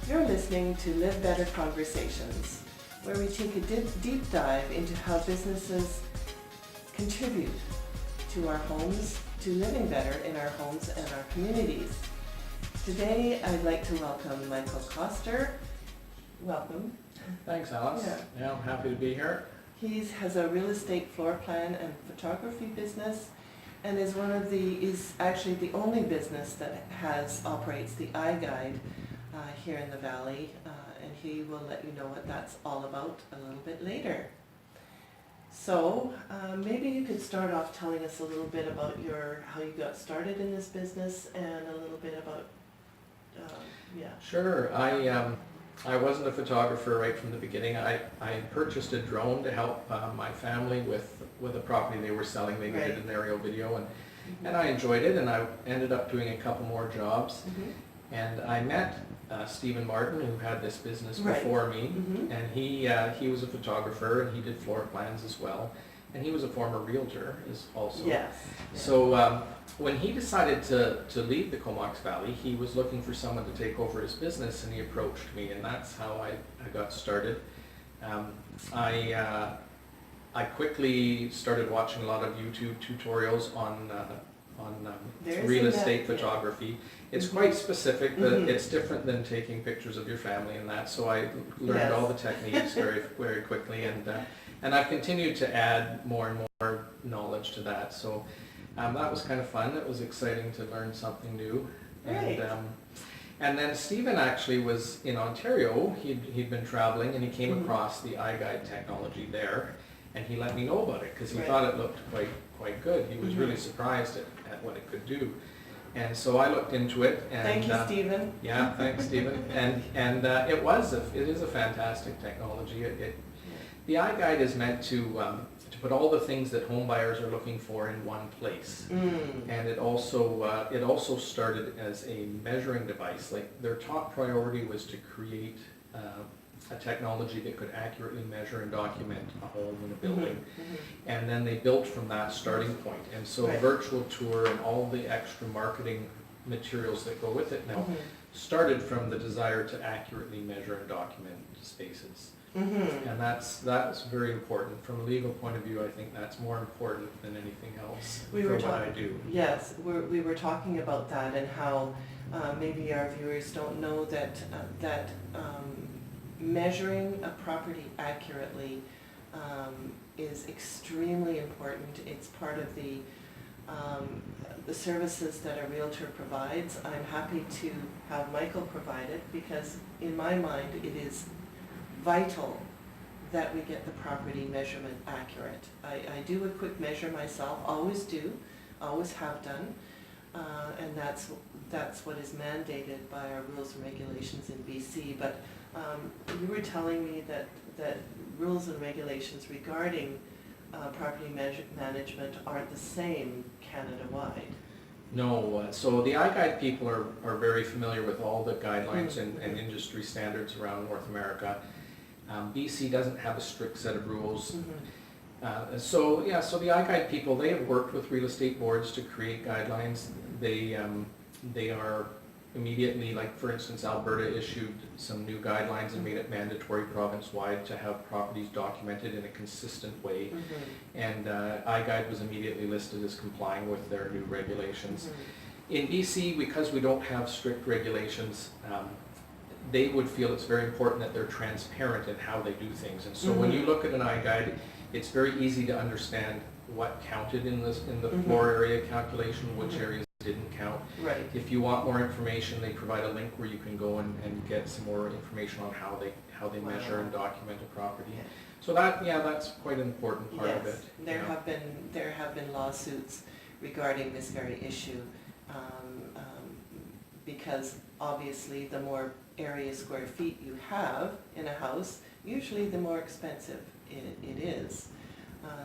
You're listening to Live Better Conversations, where we take a deep dive into how businesses contribute to our homes, to living better in our homes and our communities. Today, I'd like to welcome Michael Koster. Welcome. Thanks, Alice. Yeah, I'm happy to be here. He has a real estate floor plan and photography business, and is actually the only business that operates the IGUIDE here in the Valley, and he will let you know what that's all about a little bit later. So maybe you could start off telling us a little bit about how you got started in this business and a little bit about, Sure. I wasn't a photographer right from the beginning. I purchased a drone to help my family with a property they were selling. They needed an aerial video, and I enjoyed it, and I ended up doing a couple more jobs. And I met Stephen Martin, who had this business before me, and he was a photographer, and he did floor plans as well, and he was a former realtor also. Yes. So when he decided to leave the Comox Valley, he was looking for someone to take over his business, and he approached me, and that's how I got started. I quickly started watching a lot of YouTube tutorials on real estate photography. It's quite specific, but it's different than taking pictures of your family and that. So I learned all the techniques very quickly, and I've continued to add more and more knowledge to that. So that was kind of fun. It was exciting to learn something new. And then Stephen actually was in Ontario. He'd been traveling, and he came across the iGuide technology there, and he let me know about it because he thought it looked quite good. He was really surprised at what it could do. And so I looked into it. And, thank you, Stephen. Yeah, thanks, Stephen. And it is a fantastic technology. The iGuide is meant to put all the things that home buyers are looking for in one place. And it also started as a measuring device. Like, their top priority was to create a technology that could accurately measure and document a home and a building. And then they built from that starting point. And so virtual tour and all the extra marketing materials that go with it now started from the desire to accurately measure and document spaces. And that's very important. From a legal point of view, I think that's more important than anything else for what I do. Yes, we were talking about that, and how maybe our viewers don't know that measuring a property accurately is extremely important. It's part of the services that a realtor provides. I'm happy to have Michael provide it because in my mind it is vital that we get the property measurement accurate. I do a quick measure myself, always do, always have done, and that's what is mandated by our rules and regulations in BC. But you were telling me that rules and regulations regarding property management aren't the same Canada-wide. No, so the iGuide people are very familiar with all the guidelines and industry standards around North America. BC doesn't have a strict set of rules. So the iGuide people, they have worked with real estate boards to create guidelines. They are immediately, like for instance, Alberta issued some new guidelines and made it mandatory province-wide to have properties documented in a consistent way. And iGuide was immediately listed as complying with their new regulations. In BC, because we don't have strict regulations, they would feel it's very important that they're transparent in how they do things. And so when you look at an iGuide, it's very easy to understand what counted in the floor area calculation, which areas didn't count. If you want more information, they provide a link where you can go and get some more information on how they measure and document a property. So that's quite an important part of it. There have been lawsuits regarding this very issue, because obviously the more area square feet you have in a house, usually the more expensive it is.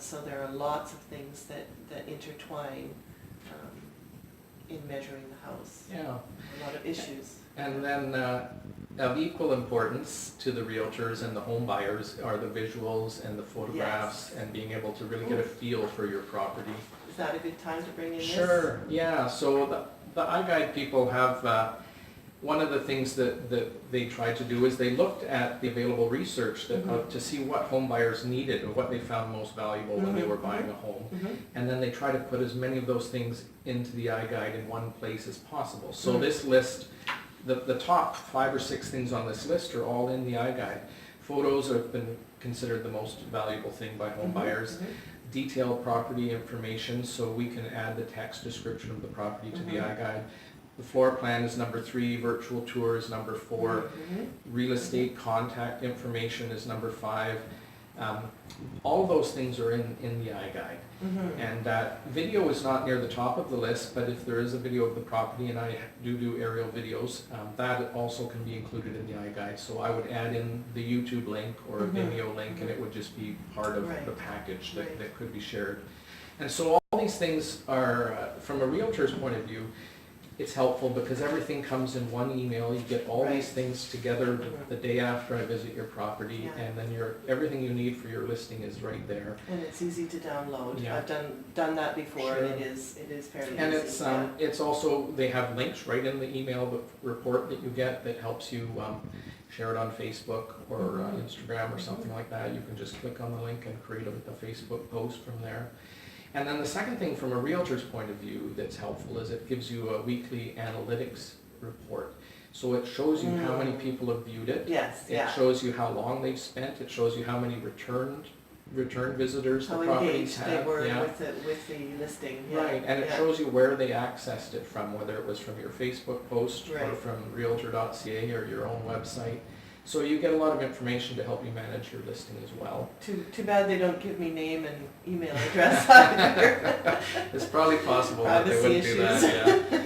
So there are lots of things that intertwine in measuring the house. A lot of issues. And then of equal importance to the realtors and the home buyers are the visuals and the photographs and being able to really get a feel for your property. Is that a good time to bring in this? Sure, yeah. So the iGuide people have one of the things that they tried to do is they looked at the available research to see what home buyers needed or what they found most valuable when they were buying a home. And then they try to put as many of those things into the iGuide in one place as possible. So this list, the top 5 or 6 things on this list are all in the iGuide. Photos have been considered the most valuable thing by home buyers. Detailed property information, so we can add the text description of the property to the iGuide. The floor plan is number 3, virtual tour is number 4, real estate contact information is number 5. All those things are in the iGuide. And video is not near the top of the list, but if there is a video of the property, and I do aerial videos, that also can be included in the iGuide. So I would add in the YouTube link or a Vimeo link, and it would just be part of the package that could be shared. And so all these things are, from a realtor's point of view, it's helpful because everything comes in one email. You get all these things together the day after I visit your property, and then everything you need for your listing is right there. And it's easy to download. Yeah. I've done that before, and it is fairly and easy. And it's also, they have links right in the email report that you get that helps you share it on Facebook or Instagram or something like that. You can just click on the link and create a Facebook post from there. And then the second thing from a realtor's point of view that's helpful is it gives you a weekly analytics report. So it shows you how many people have viewed it. It shows you how long they've spent. It shows you how many return visitors the properties have. How engaged they were with the listing. Right, and it shows you where they accessed it from, whether it was from your Facebook post or from realtor.ca or your own website. So you get a lot of information to help you manage your listing as well. Too bad they don't give me name and email address either. It's probably possible that they wouldn't do that,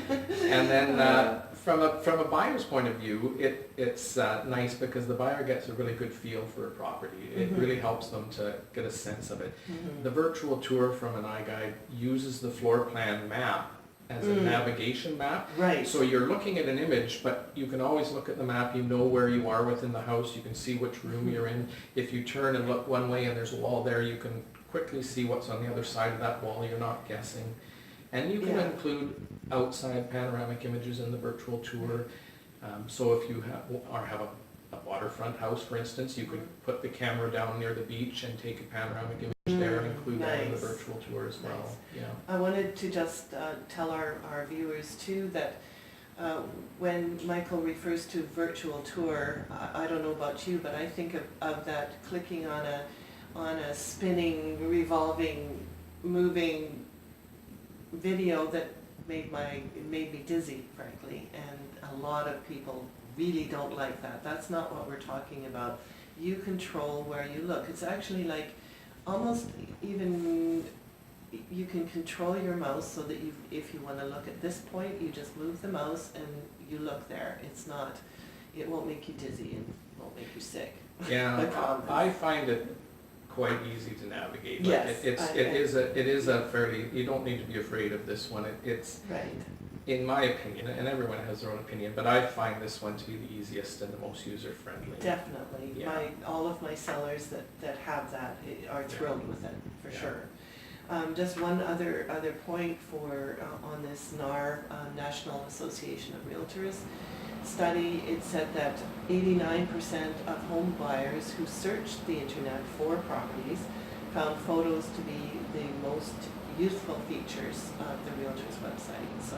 And then from a buyer's point of view, it's nice because the buyer gets a really good feel for a property. It really helps them to get a sense of it. The virtual tour from an iGuide uses the floor plan map as a navigation map. So you're looking at an image, but you can always look at the map, you know where you are within the house, you can see which room you're in. If you turn and look one way and there's a wall there, you can quickly see what's on the other side of that wall, you're not guessing. And you can include outside panoramic images in the virtual tour. So if you have a waterfront house, for instance, you could put the camera down near the beach and take a panoramic image there and include that in the virtual tour as well. I wanted to just tell our viewers too that when Michael refers to virtual tour, I don't know about you, but I think of that clicking on a spinning, revolving, moving video that made me dizzy, frankly, and a lot of people really don't like that. That's not what we're talking about. You control where you look. It's actually like almost even, you can control your mouse so that if you want to look at this point, you just move the mouse and you look there. It won't make you dizzy and won't make you sick. I find it quite easy to navigate. Yes, it is a fairly, you don't need to be afraid of this one. It's in my opinion, and everyone has their own opinion, but I find this one to be the easiest and the most user-friendly. Definitely. All of my sellers that have that are thrilled with it, for sure. Just one other point for on this NAR, National Association of Realtors study, it said that 89% of home buyers who searched the internet for properties found photos to be the most useful features of the realtor's website. So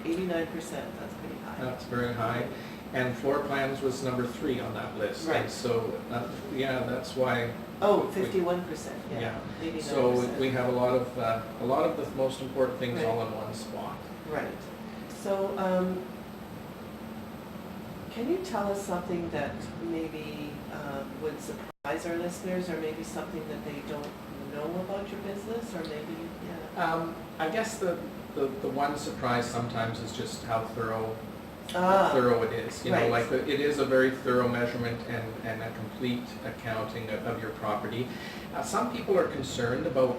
89%, that's pretty high. That's very high. And floor plans was number 3 on that list. And so, that's why. 51%, 89%. So we have a lot of the most important things all in one spot. Right. So, can you tell us something that maybe would surprise our listeners, or maybe something that they don't know about your business, or maybe, I guess the one surprise sometimes is just how thorough it is. You know, like it is a very thorough measurement and a complete accounting of your property. Some people are concerned about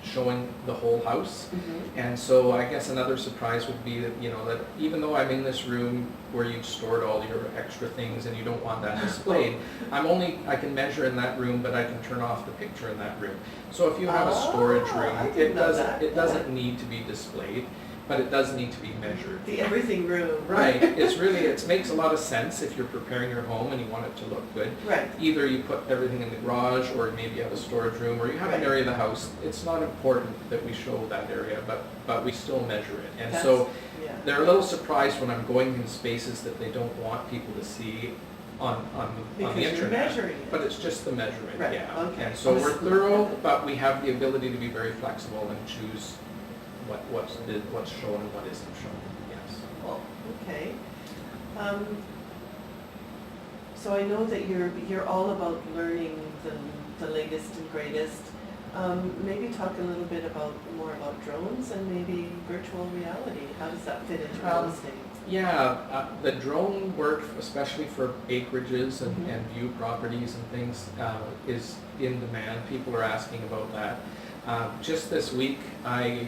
showing the whole house, and so I guess another surprise would be that, that even though I'm in this room where you've stored all your extra things and you don't want that displayed, I can measure in that room, but I can turn off the picture in that room. So if you have a storage room, it doesn't need to be displayed. but it does need to be measured. The everything room. Right, it makes a lot of sense if you're preparing your home and you want it to look good. Right. Either you put everything in the garage, or maybe you have a storage room, or you have an Right. area of the house. It's not important that we show that area, but we still measure it. And That's- so Yeah. they're a little surprised when I'm going in spaces that they don't want people to see on Because the you're internet. measuring it. But it's just the measurement, Right, yeah. okay. And so we're thorough, but we have the ability to be very flexible and choose what's shown and what isn't shown, yes. Well, okay. So I know that you're all about learning the latest and greatest. Maybe talk a little bit more about drones and maybe virtual reality. How does that fit into real estate? Yeah, the drone work, especially for acreages and, Mhm. and view properties and things, is in demand. People are asking about that. Just this week, I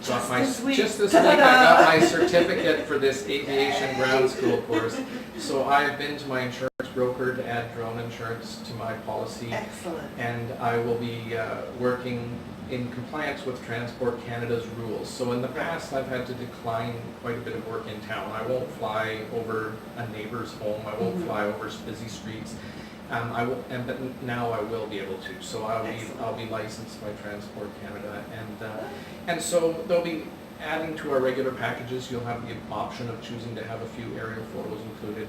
got I got my certificate for this aviation ground school course. So I have been to my insurance broker to add drone insurance to my policy. Excellent. And I will be working in compliance with Transport Canada's rules. So in the past, I've had to decline quite a bit of work in town. I won't fly over a neighbor's home. I won't fly over busy streets. But now I will be able to. So I'll be licensed by Transport Canada, and so they'll be adding to our regular packages. You'll have the option of choosing to have a few aerial photos included.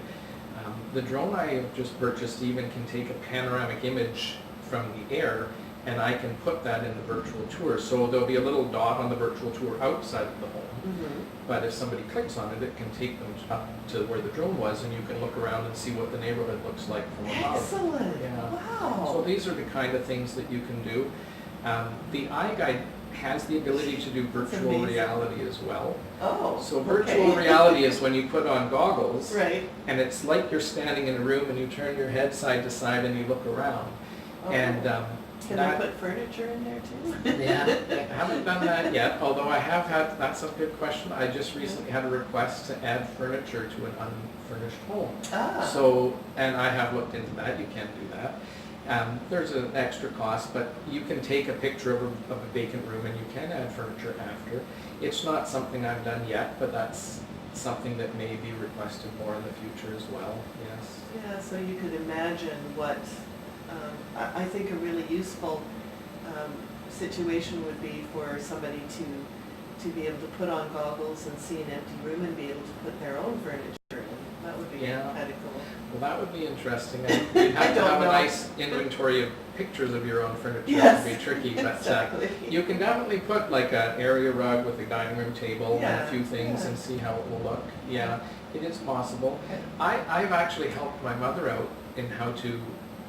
The drone I have just purchased even can take a panoramic image from the air, and I can put that in the virtual tour. So there'll be a little dot on the virtual tour outside of the home. Mm-hmm. But if somebody clicks on it, it can take them up to where the drone was, and you can look around and see what the neighborhood looks like from above. Excellent. Yeah. Wow. So these are the kind of things that you can do. The iGuide has the ability to do virtual amazing. reality as well. Oh. So virtual reality is when you put on goggles, Right. and it's like you're standing in a room and you turn your head side to side and you look around. Oh. And Can that, I put furniture in there too? yeah, I haven't done that yet, although I have had, that's a good question. I just recently had a request to add furniture to an unfurnished home. Ah. So, and I have looked into that, you can do that. There's an extra cost, but you can take a picture of a vacant room and you can add furniture after. It's not something I've done yet, but that's something that may be requested more in the future as well, yes. Yeah, so you could imagine what, I think a really useful situation would be for somebody to be able to put on goggles and see an empty room and be able to put their own furniture in. That would be Yeah. kind of cool. Well, that would be interesting. You'd have to don't have a know. nice inventory of pictures of your own furniture. Yes, It would be tricky, but exactly. you can definitely put like an area rug with a dining room table and Yeah, a few things yeah. and see how it will look. Yeah, it is possible. Okay. I've actually helped my mother out in how to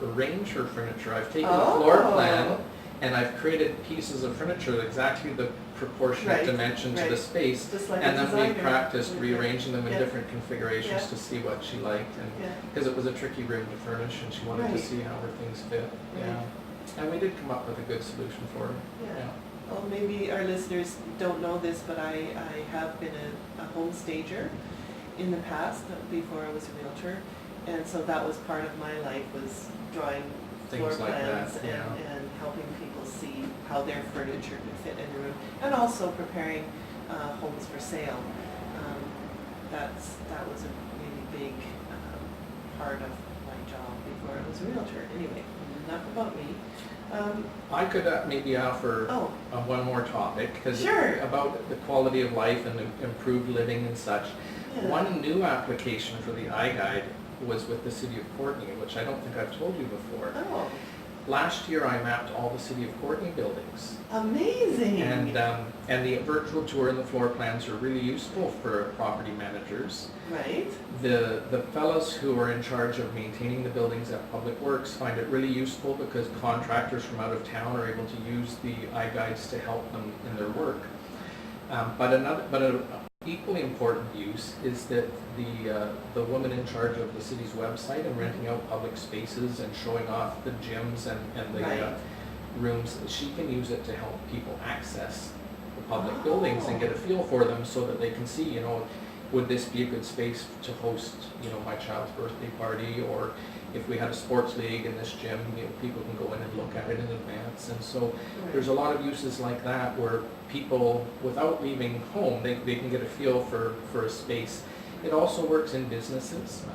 arrange her furniture. I've taken a Oh. floor plan and I've created pieces of furniture exactly the proportionate Right, dimension to the right. space. Just like And a then we designer. practiced Okay. rearranging them in Yeah. different configurations Yeah. to see what she liked, and Yeah. because it was a tricky room to furnish and she wanted to Right. see how her things fit. Right. Yeah. And we did come up with a good solution for her. Yeah. Well, maybe our listeners don't know this, but I have been a home stager in the past, before I was a realtor. And so that was part of my life, was drawing floor Things like plans that, yeah. and helping people see how their furniture could fit in the room. And also preparing homes for sale. That was a really big part of my job before I was a realtor. Anyway, enough about me. I could maybe offer Oh, one more topic, because Sure. about the quality of life and improved living and such. yeah. One new application for the iGuide was with the City of Courtenay, which I don't think I've told you before. Oh, Last year, I mapped all the City of Courtenay buildings. amazing. And the virtual tour and the floor plans are really useful for property managers. Right? The fellows who are in charge of maintaining the buildings at Public Works find it really useful because contractors from out of town are able to use the iGuides to help them in their work. But an equally important use is that the woman in charge of the city's website and renting out public spaces and showing off the gyms and the Right. rooms, she can use it to help people access the public Oh. buildings and get a feel for them so that they can see, would this be a good space to host, you know, my child's birthday party, or if we had a sports league in this gym, you know, people can go in and look at it in advance. And so there's a lot of uses like that where people, without leaving home, they can get a feel for a space. It also works in businesses.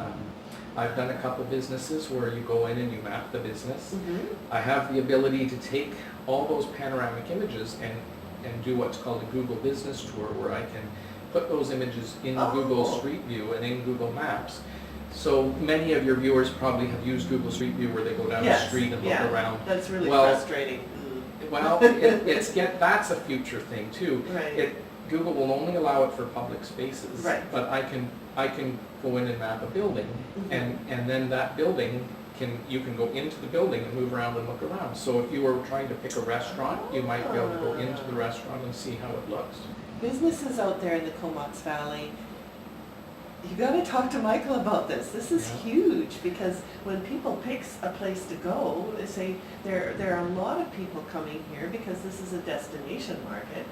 I've done a couple businesses where you go in and you map the business. I have the ability to take all those panoramic images and do what's called a Google Business Tour, where I can put those images in Google Street View and in Google Maps. So many of your viewers probably have used Google Street View where they go down the street and look around. That's really frustrating. Well, that's a future thing too. Right. Google will only allow it for public spaces. Right. But I can go in and map a building, and then that building you can go into the building and move around and look around. So if you were trying to pick a restaurant, you might be able to go into the restaurant and see how it looks. Businesses out there in the Comox Valley, you got to talk to Michael about this. This is huge, because when people pick a place to go, they say there are a lot of people coming here because this is a destination market,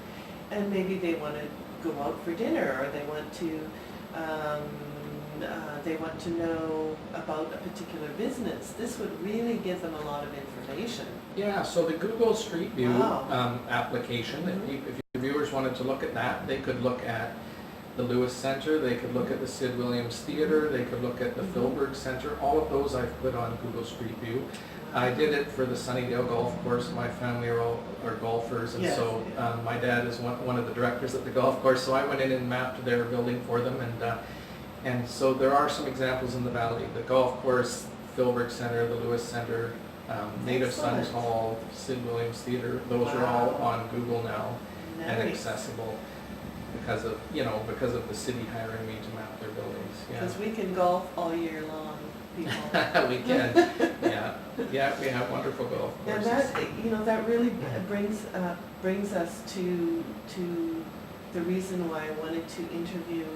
and maybe they want to go out for dinner, or they want to know about a particular business. This would really give them a lot of information. Yeah, so the Google Street View application, if your viewers wanted to look at that, they could look at the Lewis Center, they could look at the Sid Williams Theater, they could look at the Philberg Center. All of those I've put on Google Street View. I did it for the Sunnydale Golf Course. My family are golfers, and so my dad is one of the directors at the golf course, so I went in and mapped their building for them, and so there are some examples in the valley. The golf course, Philberg Center, the Lewis Center, Native Sons Hall, Sid Williams Theater, those are all on Google now and accessible because of the city hiring me to map their buildings. Because we can golf all year long, people. We can, yeah, we have wonderful golf courses. And that really brings us to the reason why I wanted to interview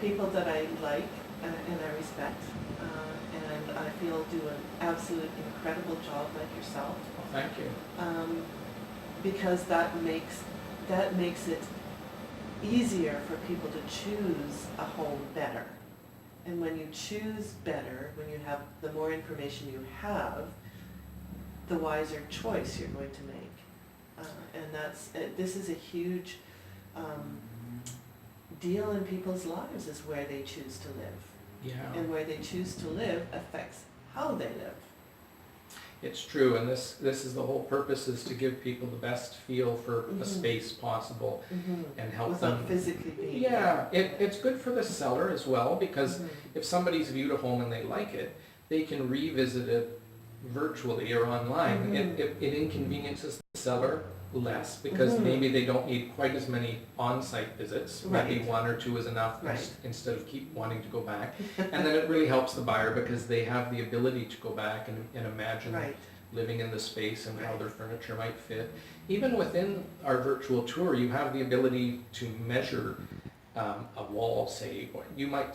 people that I like and I respect, and I feel do an absolute incredible job like yourself. Well, thank you. Because that makes it easier for people to choose a home better. And when you choose better, when you have the more information you have, the wiser choice you're going to make. And this is a huge deal in people's lives, is where they choose to live. Yeah. And where they choose to live affects how they live. It's true, and this is the whole purpose, is to give people the best feel for a space possible and help them. Without physically being there. It's good for the seller as well, because if somebody's viewed a home and they like it, they can revisit it virtually or online. It inconveniences the seller less, because maybe they don't need quite as many on-site visits. Maybe one or two is enough instead of keep wanting to go back. And then it really helps the buyer, because they have the ability to go back and imagine living in the space and how their furniture might fit. Even within our virtual tour, you have the ability to measure a wall, say. You might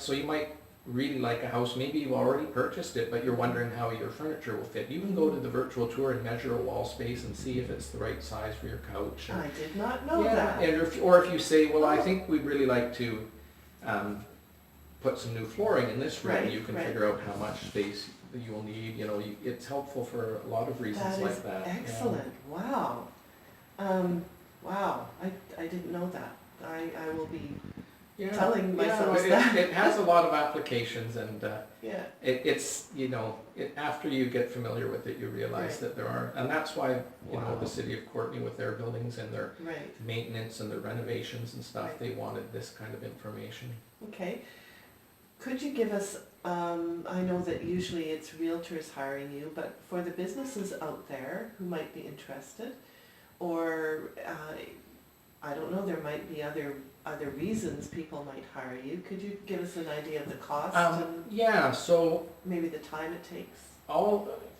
really like a house, maybe you've already purchased it, but you're wondering how your furniture will fit. You can go to the virtual tour and measure a wall space and see if it's the right size for your couch. I did not know that. And if you say, well, I think we'd really like to put some new flooring in this room, you can figure out how much space you will need. It's helpful for a lot of reasons like that. That is excellent. Wow. Wow. I didn't know that. I will be telling myself that. It has a lot of applications, and after you get familiar with it, you realize that there are, and that's why the city of Courtenay, with their buildings and their maintenance and their renovations and stuff, they wanted this kind of information. Okay. Could you give us, I know that usually it's realtors hiring you, but for the businesses out there who might be interested, or I don't know, there might be other reasons people might hire you. Could you give us an idea of the cost? So maybe the time it takes?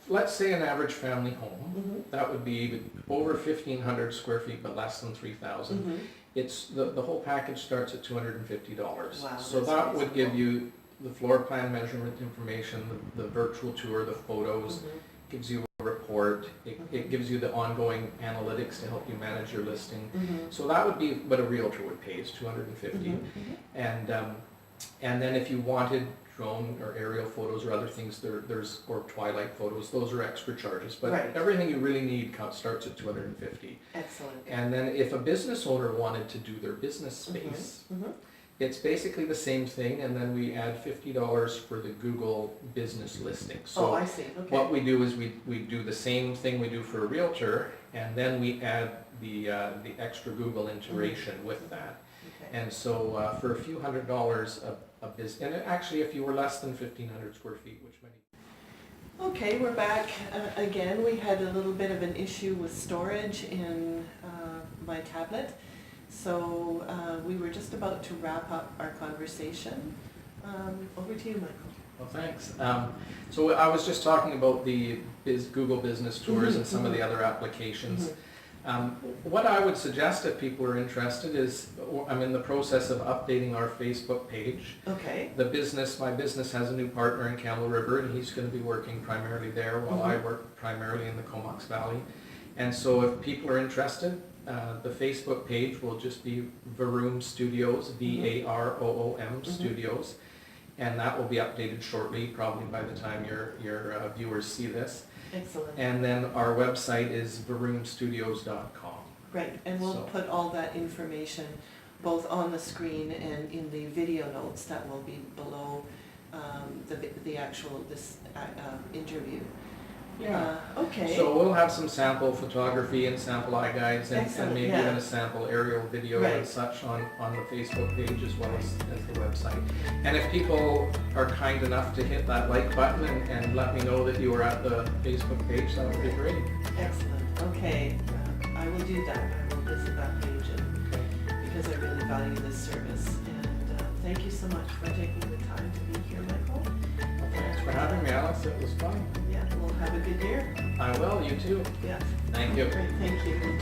Let's say an average family home, that would be over 1,500 square feet, but less than 3,000. It's the whole package starts at $250. Wow, so that would give you the floor plan measurement information, the virtual tour, the photos, gives you a report, it gives you the ongoing analytics to help you manage your listing. So that would be what a realtor would pay, is $250. And And then if you wanted drone or aerial photos or other things, there's, or twilight photos, those are extra charges. But Right. everything you really need starts at $250. Excellent. And then if a business owner wanted to do their business space, Mhm. it's basically the same thing, and then we add $50 for the Google business listing. Oh, So I see, okay. what we do is we do the same thing we do for a realtor, and then we add the extra Google integration with that. Okay. And so for a few $100s a business, and actually if you were less than 1,500 square feet, which many. Okay, we're back again. We had a little bit of an issue with storage in my tablet. So we were just about to wrap up our conversation. Over to you, Michael. Well, thanks. So I was just talking about the Google Business Tours and some of the other applications. What I would suggest if people are interested is, I'm in the process of updating our Facebook page. Okay. My business has a new partner in Camel River, and he's going to be working primarily there while I work primarily in the Comox Valley. And so if people are interested, the Facebook page will just be Varoom Studios, VAROOM Studios, and that will be updated shortly, probably by the time your viewers see this. Excellent. And then our website is varoomstudios.com. Right, and we'll put all that information both on the screen and in the video notes that will be below the actual interview. Yeah. Okay. So we'll have some sample photography and sample eye guides and maybe yeah. even a sample aerial video Right. and such on the Facebook page as well as the website. And if people are kind enough to hit that like button and let me know that you were at the Facebook page, that would be great. Excellent. Okay, I will do that. I will visit that page because I really value this service. And thank you so much for taking the time to be here, Michael. Well, thanks for having me, Alice. It was fun. Yeah, we'll have a good year. I will. You too. Yeah. Thank you. Great, thank you.